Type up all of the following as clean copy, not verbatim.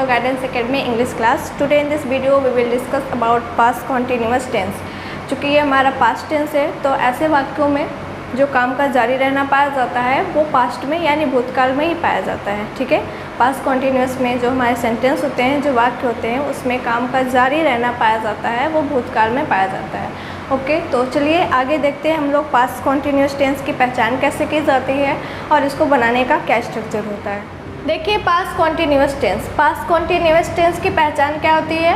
Guidance Academy English class. Today in this video we will discuss about past continuous tense. चूँकि ये हमारा past tense है तो ऐसे वाक्यों में जो काम का जारी रहना पाया जाता है वो पास्ट में यानी भूतकाल में ही पाया जाता है। ठीक है, पास्ट कॉन्टीन्यूस में जो हमारे सेंटेंस होते हैं, जो वाक्य होते हैं, उसमें काम का जारी रहना पाया जाता है, वो भूतकाल में पाया जाता है। ओके, तो चलिए आगे देखते हैं हम लोग पास्ट कॉन्टीन्यूस टेंस की पहचान कैसे की जाती है और इसको बनाने का क्या स्ट्रक्चर होता है। देखिए, पास्ट कॉन्टीन्यूस टेंस की पहचान क्या होती है।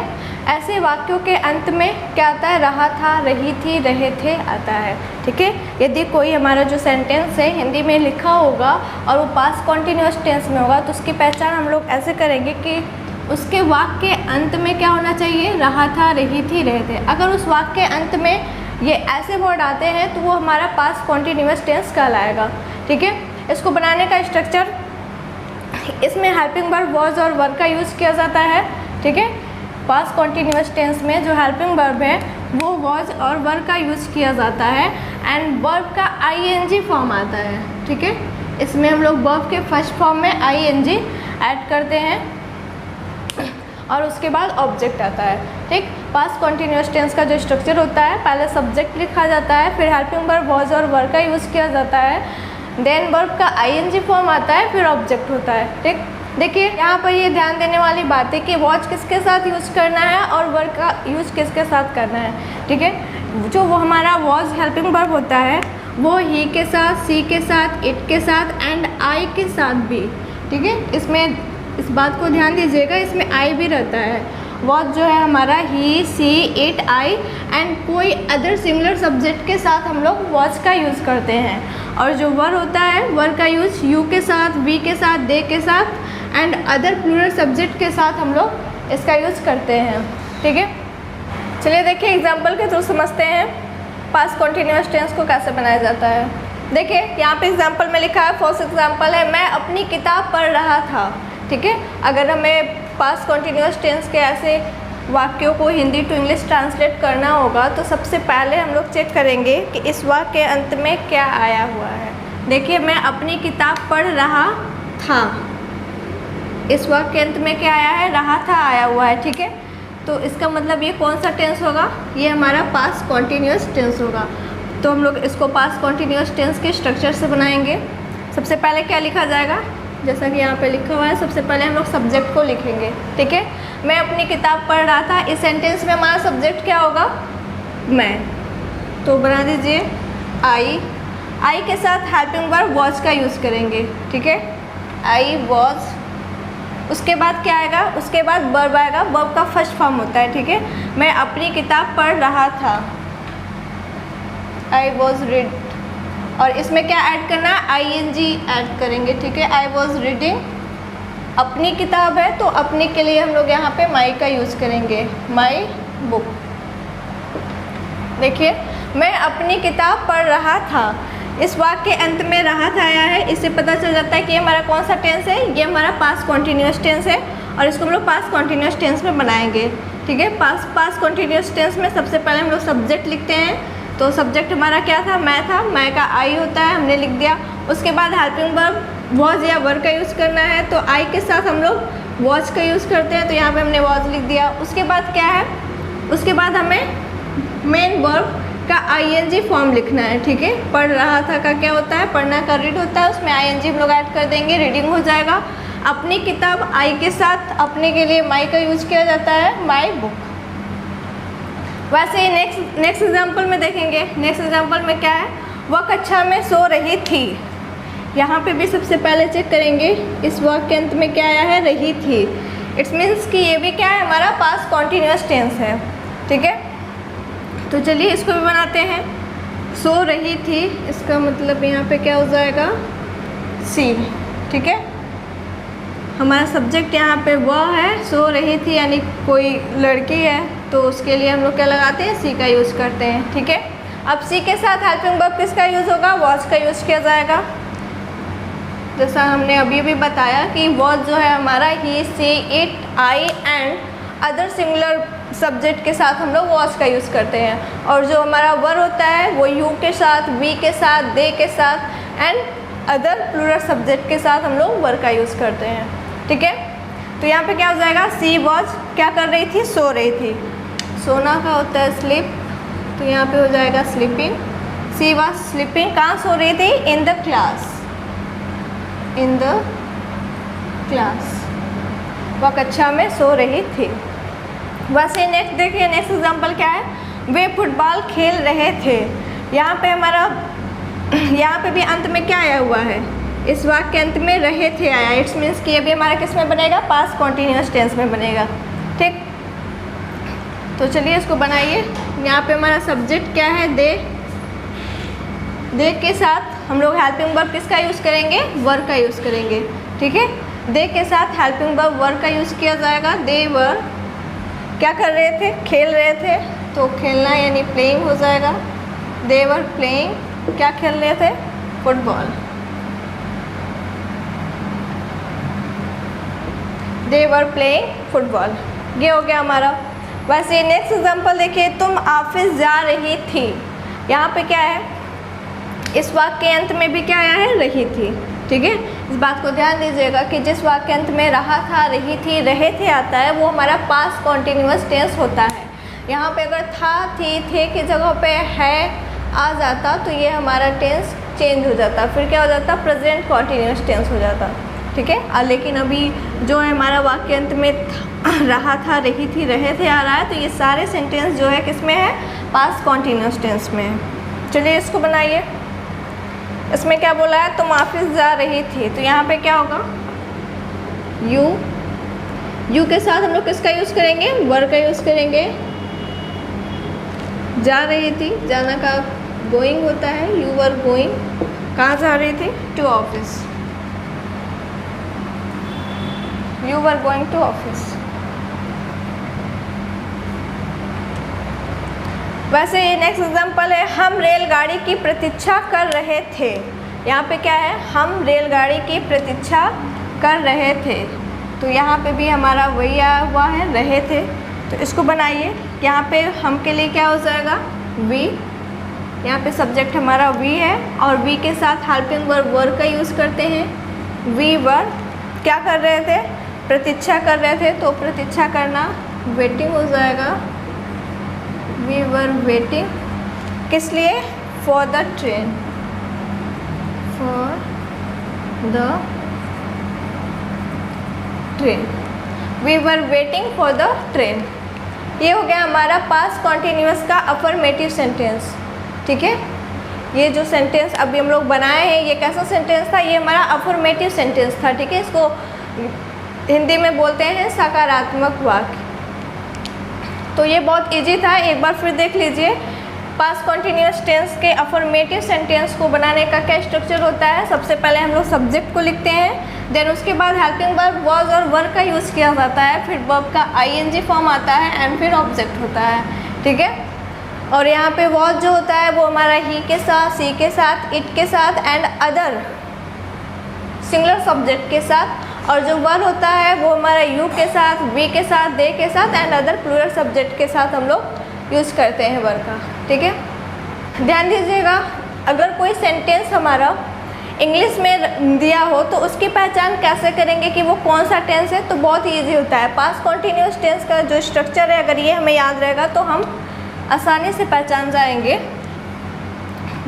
ऐसे वाक्यों के अंत में क्या आता है, रहा था, रही थी, रहे थे आता है। ठीक है, यदि कोई हमारा जो सेंटेंस है हिंदी में लिखा होगा और वो पास्ट कॉन्टीन्यूस टेंस में होगा तो उसकी पहचान हम लोग ऐसे करेंगे कि उसके वाक्य के अंत में क्या होना चाहिए, रहा था, रही थी, रहे थे। अगर उस वाक्य के अंत में ये ऐसे वर्ड आते हैं तो वो हमारा पास्ट कॉन्टीन्यूस टेंस कहलाएगा। ठीक है, इसको बनाने का स्ट्रक्चर, इसमें हेल्पिंग वर्ब वॉज और वर्ब का यूज़ किया जाता है। ठीक है, पास्ट कॉन्टीन्यूस टेंस में जो हेल्पिंग वर्ब है वो वॉज और वर्ब का यूज़ किया जाता है एंड वर्ब का आईएनजी फॉर्म आता है। ठीक है, इसमें हम लोग वर्ब के फर्स्ट फॉर्म में आईएनजी ऐड करते हैं और उसके बाद ऑब्जेक्ट आता है। ठीक, पास्ट कॉन्टीन्यूस टेंस का जो स्ट्रक्चर होता है, पहले सब्जेक्ट लिखा जाता है, फिर हेल्पिंग वर्ब वॉज और वर्ब का यूज़ किया जाता है, देन वर्ब का आईएनजी फॉर्म आता है, फिर ऑब्जेक्ट होता है। ठीक, देखिए यहाँ पर ये ध्यान देने वाली बात है कि वॉच किसके साथ यूज़ करना है और वर्ब का यूज़ किसके साथ करना है। ठीक है, जो वो हमारा वॉज हेल्पिंग वर्ब होता है वो ही के साथ, सी के साथ, इट के साथ एंड आई के साथ भी। ठीक है, इसमें इस बात को ध्यान दीजिएगा, इसमें आई भी रहता है। वॉच जो है हमारा ही, सी, इट, आई एंड कोई अदर सिमिलर सब्जेक्ट के साथ हम लोग वॉच का यूज़ करते हैं। और जो वर होता है, वर का यूज़ यू के साथ, वी के साथ, दे के साथ एंड अदर प्लूरल सब्जेक्ट के साथ हम लोग इसका यूज़ करते हैं। ठीक है, चलिए देखिए एग्जाम्पल के थ्रू समझते हैं पास्ट कॉन्टीन्यूस टेंस को कैसे बनाया जाता है। देखिए यहाँ पे एग्जाम्पल में लिखा है, फर्स्ट एग्जाम्पल है, मैं अपनी किताब पढ़ रहा था। ठीक है, अगर हमें पास्ट कॉन्टीन्यूस टेंस के ऐसे वाक्यों को हिंदी टू इंग्लिश ट्रांसलेट करना होगा तो सबसे पहले हम लोग चेक करेंगे कि इस वाक्य के अंत में क्या आया हुआ है। देखिए, मैं अपनी किताब पढ़ रहा था, इस वाक्य के अंत में क्या आया है, रहा था आया हुआ है। ठीक है, तो इसका मतलब ये कौन सा टेंस होगा, ये हमारा पास्ट कॉन्टीन्यूस टेंस होगा। तो हम लोग इसको पास्ट कॉन्टीन्यूस टेंस के स्ट्रक्चर से बनाएंगे। सबसे पहले क्या लिखा जाएगा, जैसा कि यहाँ पे लिखा हुआ है, सबसे पहले हम लोग सब्जेक्ट को लिखेंगे। ठीक है, मैं अपनी किताब पढ़ रहा था, इस सेंटेंस में हमारा सब्जेक्ट क्या होगा, मैं। तो बना दीजिए आई के साथ हेल्पिंग वर्ब वॉज का यूज़ करेंगे। ठीक है, आई वॉज, उसके बाद क्या आएगा, उसके बाद वर्ब आएगा, वर्ब का फर्स्ट फॉर्म होता है। ठीक है, मैं अपनी किताब पढ़ रहा था, आई वॉज रीड, और इसमें क्या ऐड करना है, आईएनजी ऐड करेंगे। ठीक है, आई वॉज रीडिंग, अपनी किताब है तो अपनी के लिए हम लोग यहाँ पे माई का यूज़ करेंगे, माई बुक। देखिए, मैं अपनी किताब पढ़ रहा था, इस वाक्य के अंत में रहा था आया है, इससे पता चल जाता है कि ये हमारा कौन सा टेंस है, ये हमारा पास्ट कॉन्टीन्यूस टेंस है और इसको हम लोग पास्ट कॉन्टीन्यूस टेंस में बनाएंगे। ठीक है, पास्ट कॉन्टीन्यूस टेंस में सबसे पहले हम लोग सब्जेक्ट लिखते हैं। तो सब्जेक्ट हमारा क्या था, मैं था, मैं का आई होता है, हमने लिख दिया। उसके बाद हेल्पिंग वर्ब वॉज या वर्ब का यूज़ करना है तो आई के साथ हम लोग वॉज का यूज़ करते हैं, तो यहाँ पे हमने वॉज लिख दिया। उसके बाद क्या है, उसके बाद हमें मेन वर्ब का आईएनजी फॉर्म लिखना है। ठीक है, पढ़ रहा था का क्या होता है, पढ़ना का रीड होता है, उसमें आईएनजी हम लोग ऐड कर देंगे, रीडिंग हो जाएगा। अपनी किताब आई के साथ, अपने के लिए माई का यूज़ किया जाता है, माई बुक। वैसे ही नेक्स्ट एग्जाम्पल में देखेंगे, नेक्स्ट एग्जाम्पल में क्या है, वह कक्षा में सो रही थी। यहाँ पे भी सबसे पहले चेक करेंगे इस वाक्य के अंत में क्या आया है, रही थी। इट्स मीन्स कि ये भी क्या है, हमारा पास्ट कॉन्टीन्यूस टेंस है। ठीक है, तो चलिए इसको भी बनाते हैं। सो रही थी, इसका मतलब यहाँ पे क्या हो जाएगा, सी। ठीक है, हमारा सब्जेक्ट यहाँ पे वह है, सो रही थी यानी कोई लड़की है तो उसके लिए हम लोग क्या लगाते हैं, सी का यूज़ करते हैं। ठीक है, अब सी के साथ हेल्पिंग वर्ब किसका यूज़ होगा, वॉज का यूज़ किया जाएगा। जैसा हमने अभी भी बताया कि वॉज जो है हमारा ही, C, it, I and other similar subject के साथ हम लोग वॉज का यूज़ करते हैं। और जो हमारा वर होता है वो यू के साथ, वी के साथ, दे के साथ एंड अदर प्लूरल सब्जेक्ट के साथ हम लोग वर का यूज़ करते हैं। ठीक है, तो यहाँ पे क्या हो जाएगा, सी वॉज क्या कर रही थी, सो रही थी। सोना का होता है स्लीप, तो यहाँ पे हो जाएगा स्लीपिंग। सी वॉज स्लीपिंग, कहाँ सो रही थी, in the class, in the class, वह कक्षा में सो रही थी। वैसे नेक्स्ट देखिए, नेक्स्ट एग्जाम्पल क्या है, वे फुटबॉल खेल रहे थे। यहाँ पे हमारा, यहाँ पे भी अंत में क्या आया हुआ है, इस वाक्य के अंत में रहे थे आया। इट्स मीन्स कि अभी हमारा किस में बनेगा, पास्ट कॉन्टिन्यूअस टेंस में बनेगा। ठीक, तो चलिए इसको बनाइए। यहाँ पे हमारा सब्जेक्ट क्या है, दे के साथ हम लोग हेल्पिंग वर्ब किसका यूज़ करेंगे, वर का यूज़ करेंगे। ठीक है, दे के साथ हेल्पिंग वर्ब वर का यूज़ किया जाएगा। दे वर क्या कर रहे थे, खेल रहे थे, तो खेलना यानी प्लेइंग हो जाएगा। दे वर प्लेइंग, क्या खेल रहे थे, football. They were playing football, ये हो गया हमारा। वैसे नेक्स्ट एग्जाम्पल देखिए, तुम ऑफिस जा रही थी। यहाँ पे क्या है, इस वाक्य के अंत में भी क्या आया है, रही थी। ठीक है, इस बात को ध्यान दीजिएगा कि जिस वाक्य के अंत में रहा था, रही थी, रहे थे आता है, वो हमारा पास्ट कॉन्टिन्यूअस टेंस होता है। यहाँ पे अगर था, थी, थे की जगह पे है आ जाता तो ये हमारा टेंस चेंज हो जाता, फिर क्या हो जाता, प्रेजेंट कॉन्टिन्यूअस टेंस हो जाता। ठीक है, लेकिन अभी जो है हमारा वाक्य अंत में रहा था, रही थी, रहे थे आ रहा है, तो ये सारे सेंटेंस जो है किस में है, पास्ट कॉन्टिन्यूअस टेंस में है। चलिए इसको बनाइए। इसमें क्या बोला है, तुम ऑफिस जा रही थी, तो यहाँ पे क्या होगा, यू के साथ हम लोग किसका यूज़ करेंगे, वर का यूज़ करेंगे। जा रही थी, जाना का गोइंग होता है, यू वर गोइंग, कहाँ जा रही थी, to office, you were going to office. वैसे नेक्स्ट एग्जाम्पल है, हम रेलगाड़ी की प्रतीक्षा कर रहे थे। यहाँ पे क्या है, हम रेलगाड़ी की प्रतीक्षा कर रहे थे, तो यहाँ पे भी हमारा वही आया हुआ है, रहे थे। तो इसको बनाइए। यहाँ पे हम के लिए क्या हो जाएगा, वी, यहाँ पे सब्जेक्ट हमारा वी है और वी के साथ हेल्पिंग वर्ब वर का यूज़ करते हैं। वी वर क्या कर रहे थे, प्रतीक्षा कर रहे थे, तो प्रतीक्षा करना वेटिंग हो जाएगा। वी वर वेटिंग, किस लिए, for the train, for the train, we were waiting for the train. ये हो गया हमारा पास्ट कॉन्टिन्यूअस का अफर्मेटिव सेंटेंस। ठीक है, ये जो सेंटेंस अभी हम लोग बनाए हैं, ये कैसा सेंटेंस था, ये हमारा अफर्मेटिव सेंटेंस था। ठीक है, इसको हिंदी में बोलते हैं सकारात्मक वाक्य। तो ये बहुत इजी था, एक बार फिर देख लीजिए। पास्ट कॉन्टिन्यूअस टेंस के अफर्मेटिव सेंटेंस को बनाने का क्या स्ट्रक्चर होता है, सबसे पहले हम लोग सब्जेक्ट को लिखते हैं, देन उसके बाद हेल्पिंग वर्ब वॉज और वर का यूज़ किया जाता है, फिर वर्ब का आईएनजी फॉर्म आता है एंड फिर ऑब्जेक्ट होता है। ठीक है, और यहाँ पे वॉज जो होता है वो हमारा ही के साथ, सी के साथ, इट के साथ एंड अदर सिंगुलर सब्जेक्ट के साथ, और जो वर होता है वो हमारा यू के साथ, वी के साथ, दे के साथ एंड अदर प्लूरल सब्जेक्ट के साथ हम लोग यूज़ करते हैं वर का। ठीक है, ध्यान दीजिएगा, अगर कोई सेंटेंस हमारा इंग्लिश में दिया हो तो उसकी पहचान कैसे करेंगे कि वो कौन सा टेंस है, तो बहुत ही ईजी होता है। पास्ट कॉन्टिन्यूअस टेंस का जो स्ट्रक्चर है, अगर ये हमें याद रहेगा तो हम आसानी से पहचान जाएंगे।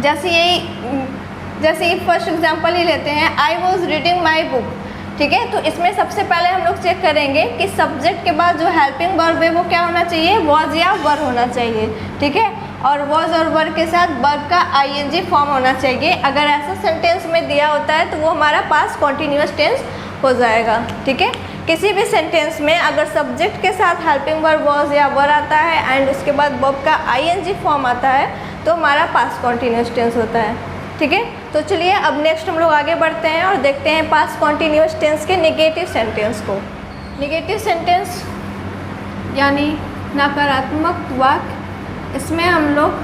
जैसे फर्स्ट एग्जांपल ही लेते हैं, I was reading my book. ठीक है, तो इसमें सबसे पहले हम लोग चेक करेंगे कि सब्जेक्ट के बाद जो हेल्पिंग वर्ब है वो क्या होना चाहिए, वॉज या वर होना चाहिए। ठीक है, और वॉज और वर के साथ वर्ब का आईएनजी फॉर्म होना चाहिए। अगर ऐसा सेंटेंस में दिया होता है तो वो हमारा पास्ट कॉन्टिन्यूअस टेंस हो जाएगा। ठीक है, किसी भी सेंटेंस में अगर सब्जेक्ट के साथ हेल्पिंग वर्ब वॉज या वर आता है एंड उसके बाद वर्ब का आईएनजी फॉर्म आता है तो हमारा पास्ट कॉन्टिन्यूअस टेंस होता है। ठीक है, तो चलिए अब नेक्स्ट हम लोग आगे बढ़ते हैं और देखते हैं पास्ट कॉन्टिन्यूअस टेंस के नेगेटिव सेंटेंस को। नेगेटिव सेंटेंस यानी नकारात्मक वाक्य, इसमें हम लोग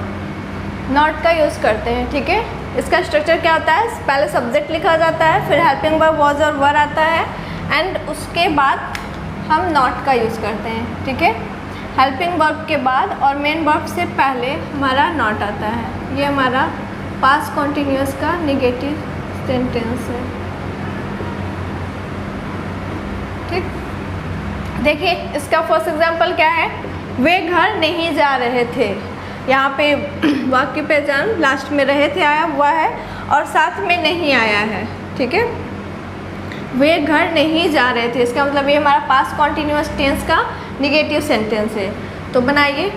नॉट का यूज़ करते हैं। ठीक है, इसका स्ट्रक्चर क्या होता है, पहले सब्जेक्ट लिखा जाता है, फिर हेल्पिंग वर्ब वॉज और वर आता है एंड उसके बाद हम नॉट का यूज़ करते हैं। ठीक है, हेल्पिंग वर्ब के बाद और मेन वर्ब से पहले हमारा नॉट आता है। ये हमारा पास्ट कॉन्टिन्यूअस का नेगेटिव सेंटेंस है। ठीक, देखिए इसका फर्स्ट एग्जांपल क्या है, वे घर नहीं जा रहे थे। यहाँ पे वाक्य पहचान लास्ट में रहे थे आया हुआ है और साथ में नहीं आया है, ठीक है। वे घर नहीं जा रहे थे, इसका मतलब ये हमारा पास्ट कॉन्टिन्यूअस टेंस का निगेटिव सेंटेंस है। तो बनाइए,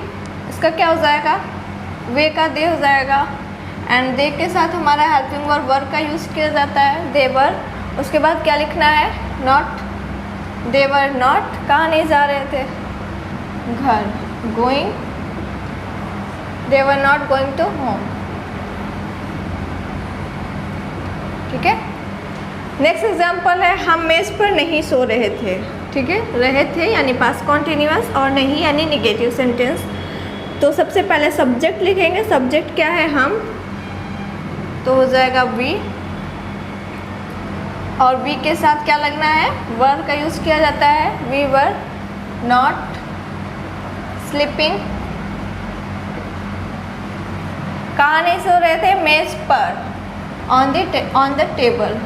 इसका क्या हो जाएगा, वे का दे हो जाएगा एंड दे के साथ हमारा हेल्पिंग वर्ब वर का यूज़ किया जाता है, दे वर। उसके बाद क्या लिखना है, नॉट, दे वर नॉट, कहाँ नहीं जा रहे थे, घर, going, they were not going to home, ठीक है। नेक्स्ट एग्जाम्पल है, हम मेज़ पर नहीं सो रहे थे, ठीक है। रहे थे यानी पास्ट कॉन्टिन्यूअस और नहीं यानी निगेटिव सेंटेंस। तो सबसे पहले सब्जेक्ट लिखेंगे, सब्जेक्ट क्या है, हम, तो हो जाएगा वी, और वी के साथ क्या लगना है, वर का यूज़ किया जाता है, वी वर नॉट स्लीपिंग, कहाँ नहीं सो रहे थे, मेज पर, ऑन द टेबल,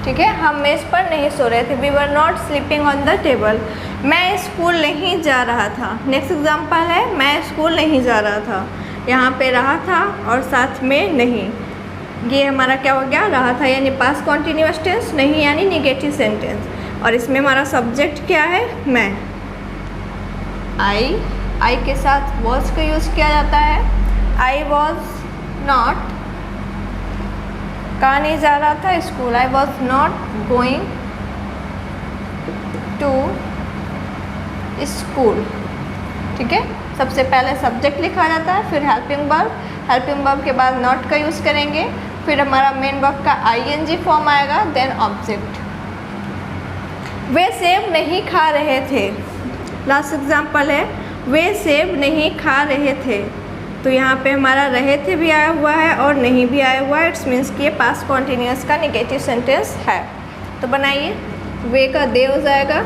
ठीक है। हम मेज पर नहीं सो रहे थे, we were not sleeping on the table. मैं स्कूल नहीं जा रहा था, नेक्स्ट एग्जाम्पल है, मैं स्कूल नहीं जा रहा था। यहाँ पे रहा था और साथ में नहीं, ये हमारा क्या हो गया, रहा था यानी पास्ट कॉन्टिन्यूअस टेंस, नहीं यानी निगेटिव सेंटेंस। और इसमें हमारा सब्जेक्ट क्या है, मैं, आई के साथ वॉज का यूज़ किया जाता है, आई वॉज नॉट, कहाँ नहीं जा रहा था, school, I was not going to school, ठीक है। सबसे पहले सब्जेक्ट लिखा जाता है, फिर हेल्पिंग वर्ब के बाद नॉट का यूज़ करेंगे, फिर हमारा मेन वर्ब का आईएनजी फॉर्म आएगा, देन ऑब्जेक्ट। वे सेब नहीं खा रहे थे, लास्ट एग्जाम्पल है, वे सेब नहीं खा रहे थे। तो यहाँ पे हमारा रहे थे भी आया हुआ है और नहीं भी आया हुआ है, इट्स मीन्स कि ये पास्ट कॉन्टिन्यूअस का निगेटिव सेंटेंस है। तो बनाइए, वे का दे हो जाएगा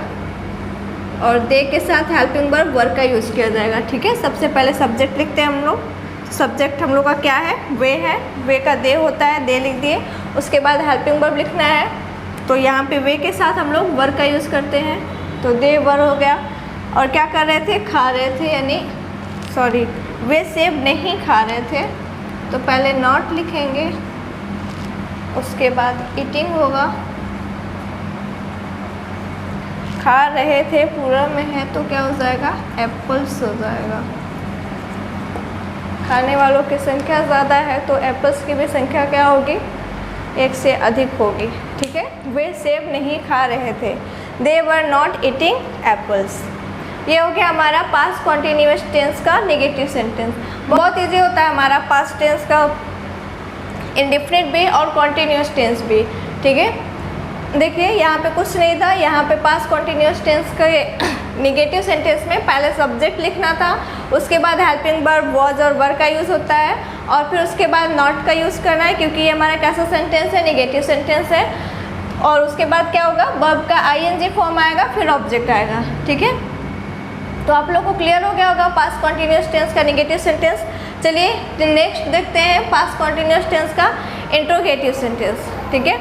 और दे के साथ हेल्पिंग वर्ब वर का यूज़ किया जाएगा, ठीक है। सबसे पहले सब्जेक्ट लिखते हैं हम लोग, सब्जेक्ट हम लोग का क्या है, वे है, वे का दे होता है, दे लिख दिए। उसके बाद हेल्पिंग वर्ब लिखना है, तो यहाँ पे वे के साथ हम लोग वर का यूज़ करते हैं, तो दे वर हो गया। और क्या कर रहे थे, खा रहे थे, यानी सॉरी, वे सेब नहीं खा रहे थे, तो पहले नॉट लिखेंगे, उसके बाद ईटिंग होगा, खा रहे थे पूरा में है तो क्या हो जाएगा, एप्पल्स हो जाएगा। खाने वालों की संख्या ज़्यादा है तो एप्पल्स की भी संख्या क्या होगी, एक से अधिक होगी, ठीक है। वे सेब नहीं खा रहे थे, दे वर नॉट ईटिंग एप्पल्स। ये हो गया हमारा पास्ट कॉन्टिन्यूअस टेंस का नेगेटिव सेंटेंस। बहुत इजी होता है हमारा पास्ट टेंस का इंडेफिनिट भी और कॉन्टिन्यूअस टेंस भी, ठीक है। देखिए यहाँ पे कुछ नहीं था, यहाँ पे पास्ट कॉन्टिन्यूअस टेंस के नेगेटिव सेंटेंस में पहले सब्जेक्ट लिखना था, उसके बाद हेल्पिंग वर्ब वॉज और वर का यूज़ होता है, और फिर उसके बाद नॉट का यूज़ करना है क्योंकि ये हमारा कैसा सेंटेंस है, नेगेटिव सेंटेंस है। और उसके बाद क्या होगा, वर्ब का आईएनजी फॉर्म आएगा, फिर ऑब्जेक्ट आएगा, ठीक है। तो आप लोग को क्लियर हो गया होगा पास्ट कॉन्टिन्यूअस टेंस का नेगेटिव सेंटेंस। चलिए नेक्स्ट देखते हैं पास्ट कॉन्टिन्यूअस टेंस का इंट्रोगेटिव सेंटेंस, ठीक है।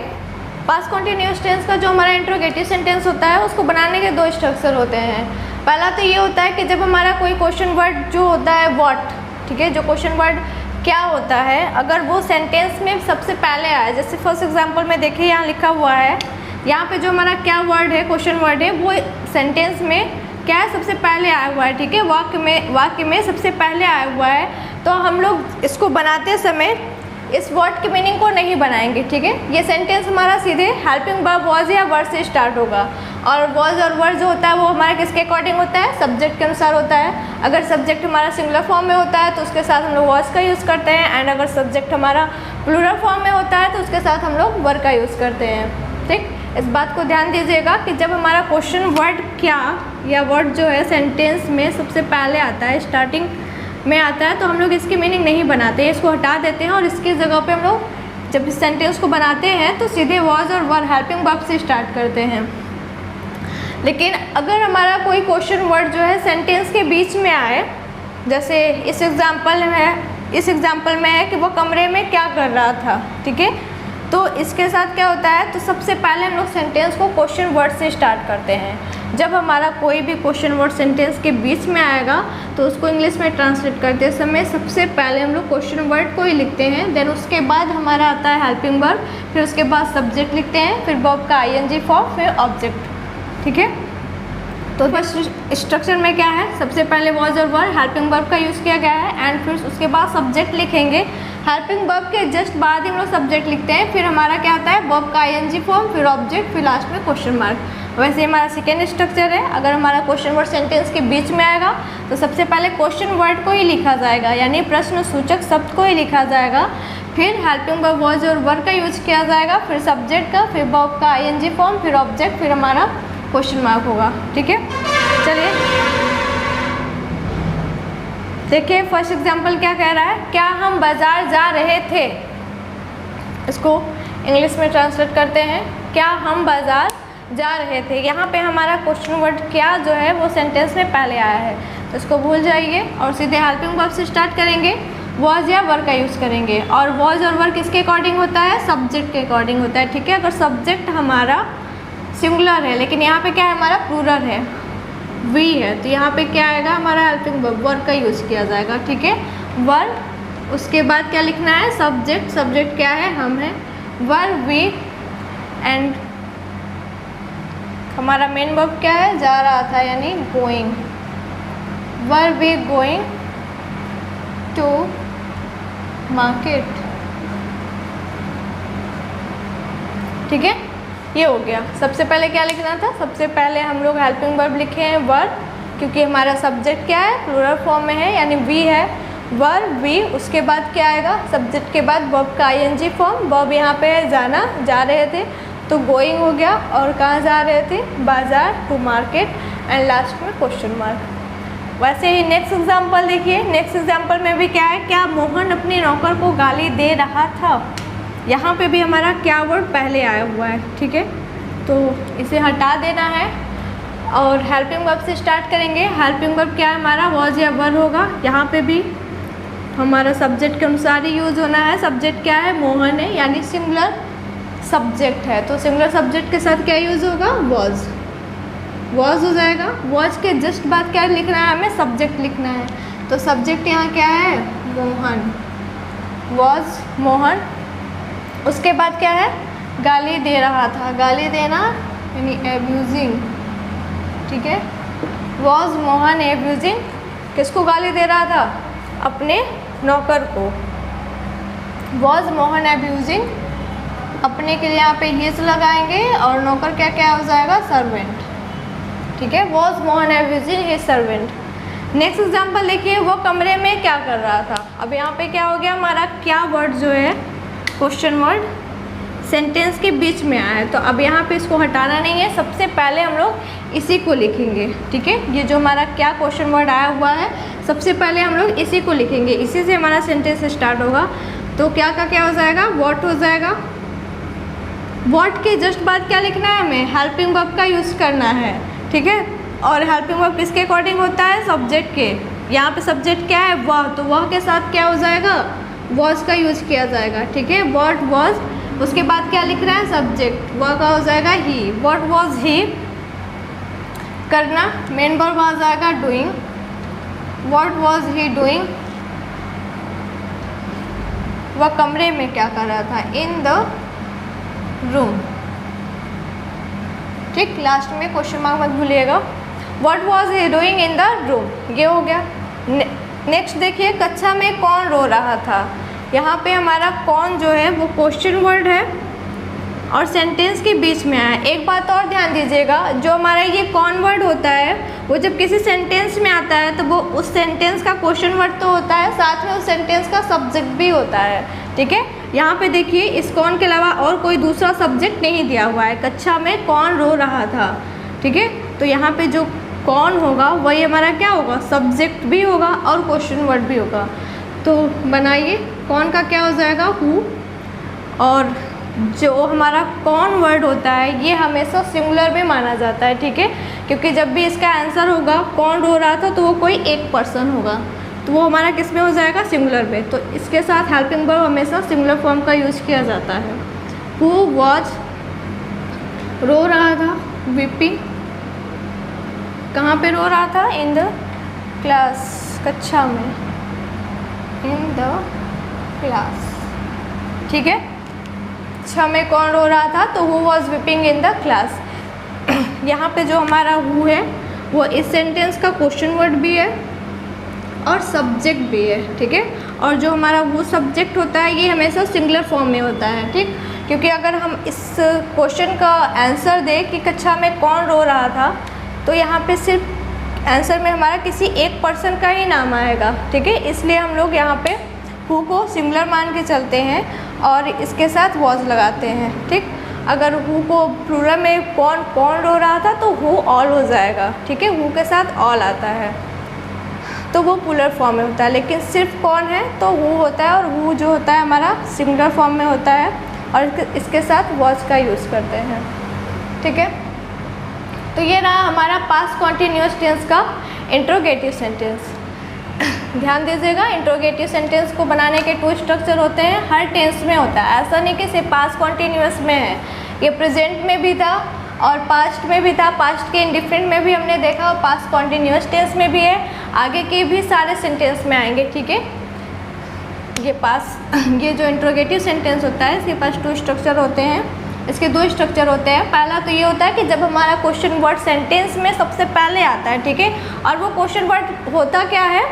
पास्ट कॉन्टिन्यूअस टेंस का जो हमारा इंट्रोगेटिव सेंटेंस होता है उसको बनाने के दो स्ट्रक्चर होते हैं। पहला तो ये होता है कि जब हमारा कोई क्वेश्चन वर्ड जो होता है व्हाट, ठीक है, जो क्वेश्चन वर्ड क्या होता है, अगर वो सेंटेंस में सबसे पहले आए, जैसे फर्स्ट एग्जांपल में देखिए यहाँ लिखा हुआ है, यहाँ पे जो हमारा क्या वर्ड है, क्वेश्चन वर्ड है, वो सेंटेंस में क्या है, सबसे पहले आया हुआ है, ठीक है, वाक्य में सबसे पहले आया हुआ है। तो हम लोग इसको बनाते समय इस वर्ड के मीनिंग को नहीं बनाएंगे, ठीक है। ये सेंटेंस हमारा सीधे हेल्पिंग वर्ब वॉज या वर्ड से स्टार्ट होगा, और वॉज और वर्ड जो होता है वो हमारा किसके अकॉर्डिंग होता है, सब्जेक्ट के अनुसार होता है। अगर सब्जेक्ट हमारा सिंगुलर फॉर्म में होता है तो उसके साथ हम लोग वॉज का यूज़ करते हैं, एंड अगर सब्जेक्ट हमारा प्लूरल फॉर्म में होता है तो उसके साथ हम लोग वर्ड का यूज़ करते हैं, ठीक। इस बात को ध्यान दीजिएगा कि जब हमारा क्वेश्चन वर्ड क्या या वर्ड जो है सेंटेंस में सबसे पहले आता है, स्टार्टिंग में आता है, तो हम लोग इसकी मीनिंग नहीं बनाते, इसको हटा देते हैं और इसकी जगह पे हम लोग जब इस सेंटेंस को बनाते हैं तो सीधे वॉज और वर हेल्पिंग वर्ब से स्टार्ट करते हैं। लेकिन अगर हमारा कोई क्वेश्चन वर्ड जो है सेंटेंस के बीच में आए, जैसे इस एग्जाम्पल में है कि वो कमरे में क्या कर रहा था, ठीक है, तो इसके साथ क्या होता है, तो सबसे पहले हम लोग सेंटेंस को क्वेश्चन वर्ड से स्टार्ट करते हैं। जब हमारा कोई भी क्वेश्चन वर्ड सेंटेंस के बीच में आएगा तो उसको इंग्लिश में ट्रांसलेट करते समय सबसे पहले हम लोग क्वेश्चन वर्ड को ही लिखते हैं, देन उसके बाद हमारा आता है हेल्पिंग वर्ब, फिर उसके बाद सब्जेक्ट लिखते हैं, फिर वर्ब का आईएनजी फॉर्म, फिर ऑब्जेक्ट। ठीक है, तो फर्स्ट स्ट्रक्चर में क्या है, सबसे पहले वॉज और वर हेल्पिंग वर्ब का यूज़ किया गया है, एंड फिर उसके बाद सब्जेक्ट लिखेंगे। हेल्पिंग वर्ब के जस्ट बाद ही हम लोग सब्जेक्ट लिखते हैं, फिर हमारा क्या आता है वर्ब का आईएनजी फॉर्म, फिर ऑब्जेक्ट, फिर लास्ट में क्वेश्चन मार्क। वैसे हमारा सेकेंड स्ट्रक्चर है, अगर हमारा क्वेश्चन वर्ड सेंटेंस के बीच में आएगा तो सबसे पहले क्वेश्चन वर्ड को ही लिखा जाएगा, यानी प्रश्न सूचक शब्द को ही लिखा जाएगा, फिर हेल्पिंग वर्ब वॉज और वर का यूज किया जाएगा, फिर सब्जेक्ट का, फिर वर्ब का आईएनजी फॉर्म, फिर ऑब्जेक्ट, फिर हमारा क्वेश्चन मार्क होगा। ठीक है, चलिए देखिए फर्स्ट एग्जांपल क्या कह रहा है, क्या हम बाजार जा रहे थे। इसको इंग्लिश में ट्रांसलेट करते हैं, क्या हम बाजार जा रहे थे। यहाँ पे हमारा क्वेश्चन वर्ड क्या जो है वो सेंटेंस में पहले आया है, तो इसको भूल जाइए और सीधे हेल्पिंग वर्ब से स्टार्ट करेंगे, वॉज या वर का यूज़ करेंगे। और वॉज और वर किसके अकॉर्डिंग होता है, सब्जेक्ट के अकॉर्डिंग होता है। ठीक है, अगर सब्जेक्ट हमारा सिंगुलर है लेकिन यहाँ पे क्या है हमारा प्लूरल है, वी है, तो यहाँ पे क्या आएगा हमारा हेल्पिंग वर्ब वर का यूज़ किया जाएगा। ठीक है, वर, उसके बाद क्या लिखना है सब्जेक्ट, सब्जेक्ट क्या है हम हैं, वर वी, एंड हमारा मेन वर्ब क्या है जा रहा था यानी going, were we going to market. ठीक है, ये हो गया। सबसे पहले क्या लिखना था, सबसे पहले हम लोग हेल्पिंग वर्ब लिखे हैं वर, क्योंकि हमारा सब्जेक्ट क्या है प्लूरल फॉर्म में है यानी वी है, वर वी, उसके बाद क्या आएगा सब्जेक्ट के बाद वर्ब का आईएनजी फॉर्म, वर्ब यहाँ पे है जाना, जा रहे थे तो गोइंग हो गया, और कहाँ जा रहे थे बाजार, टू मार्केट, एंड लास्ट में क्वेश्चन मार्क। वैसे ही नेक्स्ट एग्जाम्पल देखिए, नेक्स्ट एग्जाम्पल में भी क्या है, क्या मोहन अपने नौकर को गाली दे रहा था। यहाँ पे भी हमारा क्या वर्ड पहले आया हुआ है। ठीक है, तो इसे हटा देना है और हेल्पिंग वर्ब से स्टार्ट करेंगे। हेल्पिंग वर्ब क्या है हमारा वॉज या वर होगा, यहाँ पे भी हमारा सब्जेक्ट के अनुसार ही यूज़ होना है। सब्जेक्ट क्या है मोहन है यानी सिंगुलर सब्जेक्ट है, तो सिंगुलर सब्जेक्ट के साथ क्या यूज़ होगा वॉज, वॉज हो जाएगा। वॉज के जस्ट बाद क्या लिखना है हमें सब्जेक्ट लिखना है, तो सब्जेक्ट यहाँ क्या है मोहन, वॉज मोहन, उसके बाद क्या है गाली दे रहा था, गाली देना यानी एब्यूजिंग। ठीक है, वॉज मोहन एब्यूजिंग, किसको गाली दे रहा था अपने नौकर को, वॉज मोहन एब्यूजिंग, अपने के लिए यहाँ पे हिज लगाएंगे और नौकर क्या क्या हो जाएगा सर्वेंट। ठीक है, was Mohan abusing his servant. Next example देखिए, वो कमरे में क्या कर रहा था। अब यहाँ पे क्या हो गया हमारा क्या वर्ड जो है क्वेश्चन वर्ड सेंटेंस के बीच में आया है, तो अब यहाँ पे इसको हटाना नहीं है, सबसे पहले हम लोग इसी को लिखेंगे। ठीक है, ये जो हमारा क्या क्वेश्चन वर्ड आया हुआ है सबसे पहले हम लोग इसी को लिखेंगे, इसी से हमारा सेंटेंस स्टार्ट होगा। तो क्या का क्या हो जाएगा व्हाट हो जाएगा, व्हाट के जस्ट बाद क्या लिखना है हमें हेल्पिंग वर्ब का यूज़ करना है। ठीक है, और हेल्पिंग वर्ब किसके अकॉर्डिंग होता है सब्जेक्ट के, यहाँ पे सब्जेक्ट क्या है वह, तो वह के साथ क्या हो जाएगा वॉज का यूज़ किया जाएगा। ठीक है, व्हाट वॉज, उसके बाद क्या लिख रहा है सब्जेक्ट, वह का हो जाएगा ही, व्हाट वॉज ही, करना, मेन वर्ब आ जाएगा doing, what was he doing, वह कमरे में क्या कर रहा था इन द रूम। ठीक, लास्ट में क्वेश्चन मार्क मत भूलिएगा, what was he doing in the room, ये हो गया। नेक्स्ट देखिए, कक्षा में कौन रो रहा था। यहाँ पे हमारा कौन जो है वो क्वेश्चन वर्ड है और सेंटेंस के बीच में आया। एक बात और ध्यान दीजिएगा, जो हमारा ये कौन वर्ड होता है वो जब किसी सेंटेंस में आता है तो वो उस सेंटेंस का क्वेश्चन वर्ड तो होता है, साथ में उस सेंटेंस का सब्जेक्ट भी होता है। ठीक है, यहाँ पे देखिए इस कौन के अलावा और कोई दूसरा सब्जेक्ट नहीं दिया हुआ है, कक्षा में कौन रो रहा था। ठीक है, तो यहाँ पे जो कौन होगा वही हमारा क्या होगा सब्जेक्ट भी होगा और क्वेश्चन वर्ड भी होगा। तो बनाइए, कौन का क्या हो जाएगा हु, और जो हमारा कौन वर्ड होता है ये हमेशा सिंगुलर में माना जाता है। ठीक है, क्योंकि जब भी इसका आंसर होगा कौन रो रहा था तो वो कोई एक पर्सन होगा, तो वो हमारा किस में हो जाएगा सिंगुलर में। तो इसके साथ हेल्पिंग वर्ब हमेशा सिंगुलर फॉर्म का यूज़ किया जाता है। हु वॉज रो रहा था, वीपिंग, कहाँ पे रो रहा था? इन द क्लास, कक्षा में, इन द क्लास, ठीक है। कक्षा में कौन रो रहा था? तो who was weeping in the class. यहाँ पे जो हमारा हु है वो इस सेंटेंस का क्वेश्चन वर्ड भी है और सब्जेक्ट भी है, ठीक है। और जो हमारा वो सब्जेक्ट होता है ये हमेशा सिंगुलर फॉर्म में होता है, ठीक, क्योंकि अगर हम इस क्वेश्चन का आंसर दें कि कक्षा में कौन रो रहा था, तो यहाँ पे सिर्फ आंसर में हमारा किसी एक पर्सन का ही नाम आएगा, ठीक है। इसलिए हम लोग यहाँ पे हु को सिंगुलर मान के चलते हैं और इसके साथ वॉज लगाते हैं, ठीक। अगर हु को प्लूरल में कौन कौन रो रहा था तो हु ऑल हो जाएगा, ठीक है। हु के साथ ऑल आता है तो वो प्लूरल फॉर्म में होता है, लेकिन सिर्फ कौन है तो हु होता है, और हु जो होता है हमारा सिंगुलर फॉर्म में होता है और इसके साथ वॉज का यूज़ करते हैं, ठीक है। तो ये रहा हमारा पास्ट कॉन्टिन्यूअस टेंस का इंट्रोगेटिव सेंटेंस। ध्यान दीजिएगा, इंट्रोगेटिव सेंटेंस को बनाने के 2 स्ट्रक्चर होते हैं, हर टेंस में होता है, ऐसा नहीं कि सिर्फ पास्ट कॉन्टिन्यूअस में है, ये प्रेजेंट में भी था और पास्ट में भी था, पास्ट के इंडिफरेंट में भी हमने देखा और पास्ट कॉन्टिन्यूअस टेंस में भी है, आगे के भी सारे सेंटेंस में आएंगे, ठीक है। ये जो इंट्रोगेटिव सेंटेंस होता है इसके पास 2 स्ट्रक्चर होते हैं, इसके 2 स्ट्रक्चर होते हैं। पहला तो ये होता है कि जब हमारा क्वेश्चन वर्ड सेंटेंस में सबसे पहले आता है, ठीक है, और वो क्वेश्चन वर्ड होता क्या है,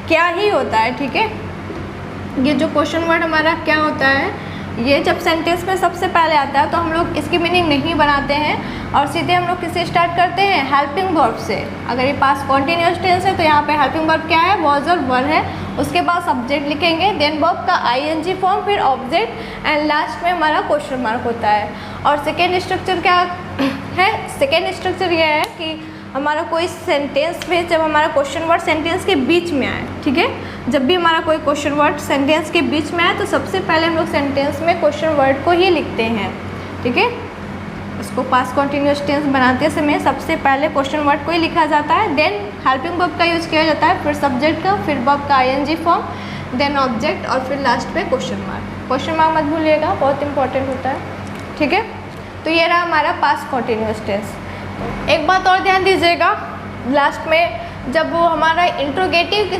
क्या ही होता है, ठीक है। ये जो क्वेश्चन वर्ड हमारा क्या होता है, ये जब सेंटेंस में सबसे पहले आता है तो हम लोग इसकी मीनिंग नहीं बनाते हैं और सीधे हम लोग किससे स्टार्ट करते हैं? हेल्पिंग वर्ब से। अगर ये पास्ट कॉन्टिन्यूअस टेंस है तो यहाँ पे हेल्पिंग वर्ब क्या है? वॉज और वर है। उसके बाद सब्जेक्ट लिखेंगे, देन वर्ब का आईएनजी फॉर्म, फिर ऑब्जेक्ट एंड लास्ट में हमारा क्वेश्चन मार्क होता है। और सेकेंड स्ट्रक्चर क्या है? सेकेंड स्ट्रक्चर ये है कि हमारा कोई सेंटेंस में जब हमारा क्वेश्चन वर्ड सेंटेंस के बीच में आए, ठीक है, जब भी हमारा कोई क्वेश्चन वर्ड सेंटेंस के बीच में आए तो सबसे पहले हम लोग सेंटेंस में क्वेश्चन वर्ड को ही लिखते हैं, ठीक है। इसको पास्ट कॉन्टिन्यूअस टेंस बनाते समय सबसे पहले क्वेश्चन वर्ड को ही लिखा जाता है, देन हेल्पिंग वर्ब का यूज़ किया जाता है, फिर सब्जेक्ट का, फिर वर्ब का आईएनजी फॉर्म, देन ऑब्जेक्ट और फिर लास्ट पे क्वेश्चन मार्क। क्वेश्चन मार्क मत भूलिएगा, बहुत इंपॉर्टेंट होता है, ठीक है। तो ये रहा हमारा पास्ट कॉन्टिन्यूअस टेंस। एक बात और ध्यान दीजिएगा, लास्ट में जब वो हमारा इंट्रोगेटिव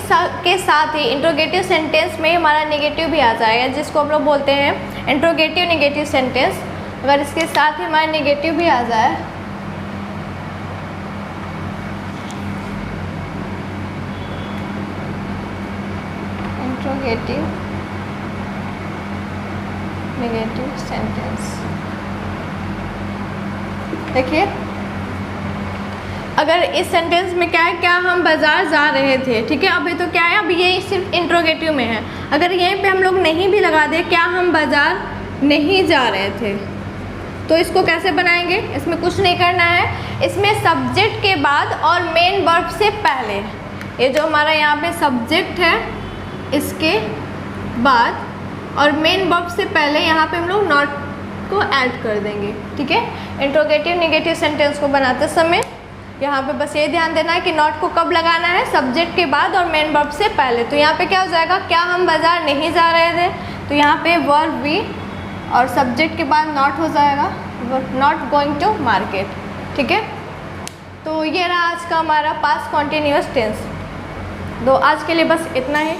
के साथ ही इंट्रोगेटिव सेंटेंस में हमारा नेगेटिव भी आ जाएगा, जिसको हम लोग बोलते हैं इंट्रोगेटिव नेगेटिव सेंटेंस। अगर इसके साथ ही हमारा नेगेटिव भी आ जाए, इंट्रोगेटिव नेगेटिव सेंटेंस, देखिए अगर इस सेंटेंस में क्या है, क्या हम बाज़ार जा रहे थे, ठीक है, अभी तो क्या है, अभी ये सिर्फ इंट्रोगेटिव में है। अगर यहीं पे हम लोग नहीं भी लगा दे, क्या हम बाज़ार नहीं जा रहे थे, तो इसको कैसे बनाएंगे? इसमें कुछ नहीं करना है, इसमें सब्जेक्ट के बाद और मेन वर्ब से पहले, ये जो हमारा यहाँ पे सब्जेक्ट है इसके बाद और मेन वर्ब से पहले यहाँ पे हम लोग नॉट को ऐड कर देंगे, ठीक है। इंट्रोगेटिव नेगेटिव सेंटेंस को बनाते समय यहाँ पे बस ये ध्यान देना है कि नॉट को कब लगाना है? सब्जेक्ट के बाद और मेन वर्ब से पहले। तो यहाँ पे क्या हो जाएगा? क्या हम बाज़ार नहीं जा रहे थे, तो यहाँ पे वर्ब भी और सब्जेक्ट के बाद नॉट हो जाएगा, नॉट गोइंग टू मार्केट, ठीक है। तो ये रहा आज का हमारा पास्ट कॉन्टिन्यूअस टेंस। तो आज के लिए बस इतना ही।